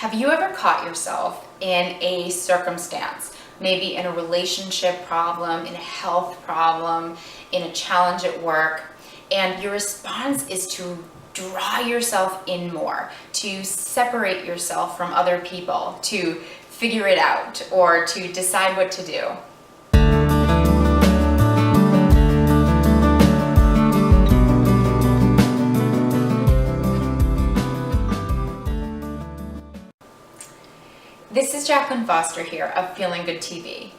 Have you ever caught yourself in a circumstance, maybe in a relationship problem, in a health problem, in a challenge at work, and your response is to draw yourself in more, to separate yourself from other people, to figure it out, or to decide what to do? This is Jacqueline Foster here of Feeling Good TV.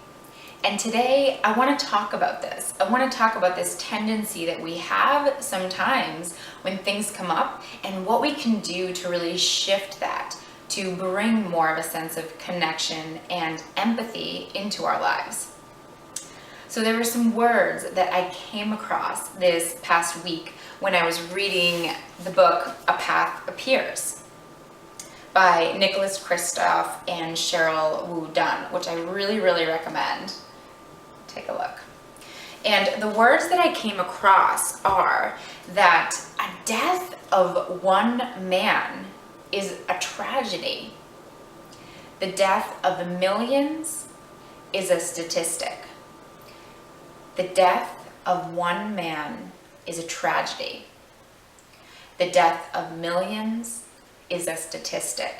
And today I want to talk about this. I want to talk about this tendency that we have sometimes when things come up and what we can do to really shift that, to bring more of a sense of connection and empathy into our lives. So there were some words that I came across this past week when I was reading the book A Path Appears by Kristof and Sheryl WuDunn, which I really recommend. Take a look. And the words that I came across are that a death of one man is a tragedy. The death of the millions is a statistic. The death of one man is a tragedy. The death of millions is a statistic.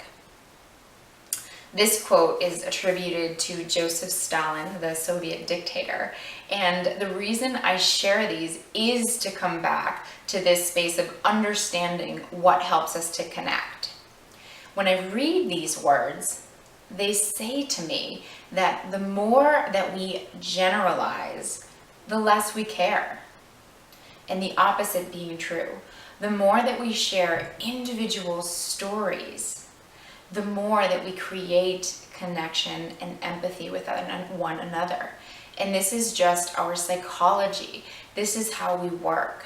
This quote is attributed to Joseph Stalin, the Soviet dictator, and the reason I share these is to come back to this space of understanding what helps us to connect. When I read these words, they say to me that the more that we generalize, the less we care, and the opposite being true. The more that we share individual stories, the more that we create connection and empathy with one another. And this is just our psychology. This is how we work.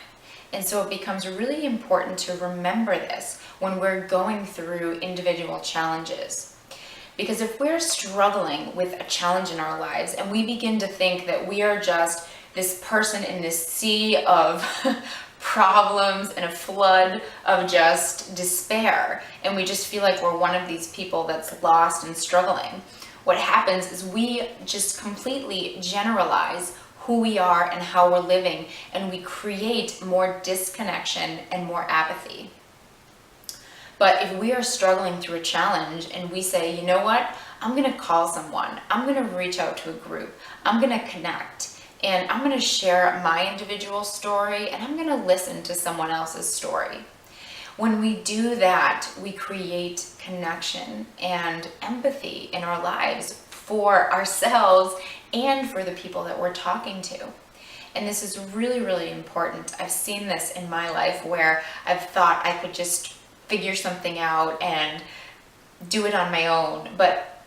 And so it becomes really important to remember this when we're going through individual challenges. Because if we're struggling with a challenge in our lives and we begin to think that we are just this person in this sea of problems and a flood of just despair, and we just feel like we're one of these people that's lost and struggling, what happens is we just completely generalize who we are and how we're living, and we create more disconnection and more apathy. But if we are struggling through a challenge and we say, you know what, I'm going to call someone, I'm going to reach out to a group, I'm going to connect, and I'm going to share my individual story, and I'm going to listen to someone else's story. When we do that, we create connection and empathy in our lives for ourselves and for the people that we're talking to. And this is really important. I've seen this in my life where I've thought I could just figure something out and do it on my own, but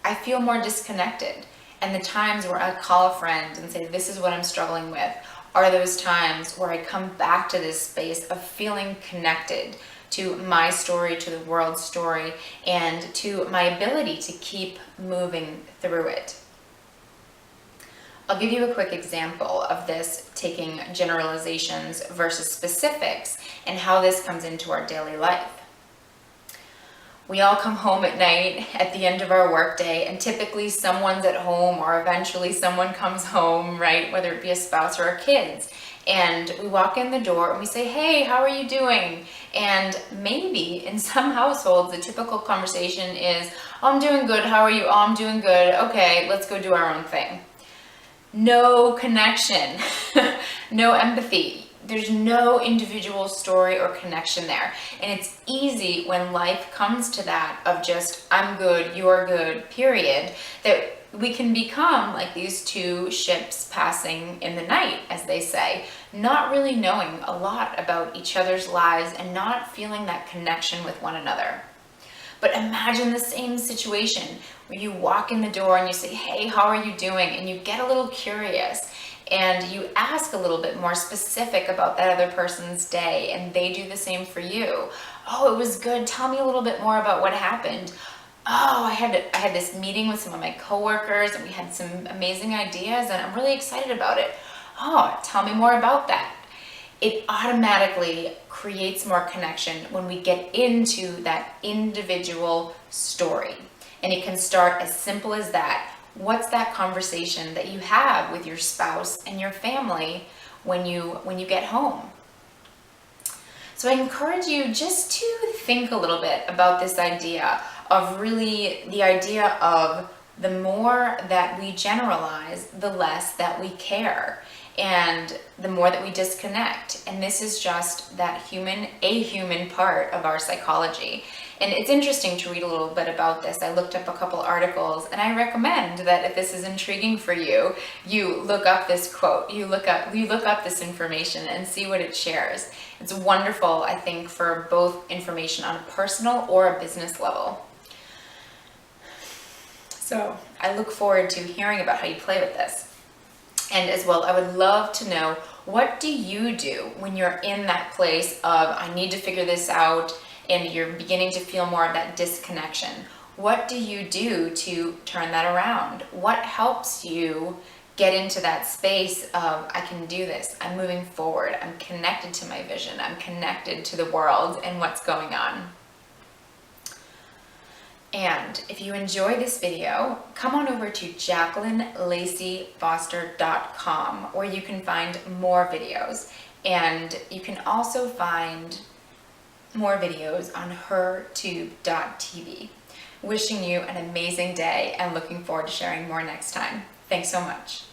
I feel more disconnected. And the times where I call a friend and say, this is what I'm struggling with, are those times where I come back to this space of feeling connected to my story, to the world's story, and to my ability to keep moving through it. I'll give you a quick example of this, taking generalizations versus specifics, and how this comes into our daily life. We all come home at night at the end of our workday, and typically someone's at home, or eventually someone comes home, right? Whether it be a spouse or our kids. And we walk in the door and we say, hey, how are you doing? And maybe in some households, the typical conversation is, oh, I'm doing good. How are you? Oh, I'm doing good. Okay, let's go do our own thing. No connection, no empathy. There's no individual story or connection there. And it's easy when life comes to that of just, I'm good, you're good, period, that we can become like these two ships passing in the night, as they say, not really knowing a lot about each other's lives and not feeling that connection with one another. But imagine the same situation where you walk in the door and you say, hey, how are you doing? And you get a little curious and you ask a little bit more specific about that other person's day, and they do the same for you. Oh, it was good. Tell me a little bit more about what happened. Oh, I had this meeting with some of my coworkers and we had some amazing ideas and I'm really excited about it. Oh, tell me more about that. it automatically creates more connection when we get into that individual story. And it can start as simple as that. What's that conversation that you have with your spouse and your family when you get home? So I encourage you just to think a little bit about this idea of really the idea of the more that we generalize, the less that we care, and the more that we disconnect. And this is just that a human part of our psychology. And it's interesting to read a little bit about this. I looked up a couple articles, and I recommend that if this is intriguing for you, you look up this quote, you look up this information and see what it shares. It's wonderful, I think, for both information on a personal or a business level. So I look forward to hearing about how you play with this. And as well, I would love to know, what do you do when you're in that place of, I need to figure this out, and you're beginning to feel more of that disconnection? What do you do to turn that around? What helps you get into that space of, I can do this, I'm moving forward, I'm connected to my vision, I'm connected to the world and what's going on? And if you enjoy this video, come on over to JacquelineLaceyFoster.com, where you can find more videos. And you can also find more videos on hertube.tv. Wishing you an amazing day and looking forward to sharing more next time. Thanks so much.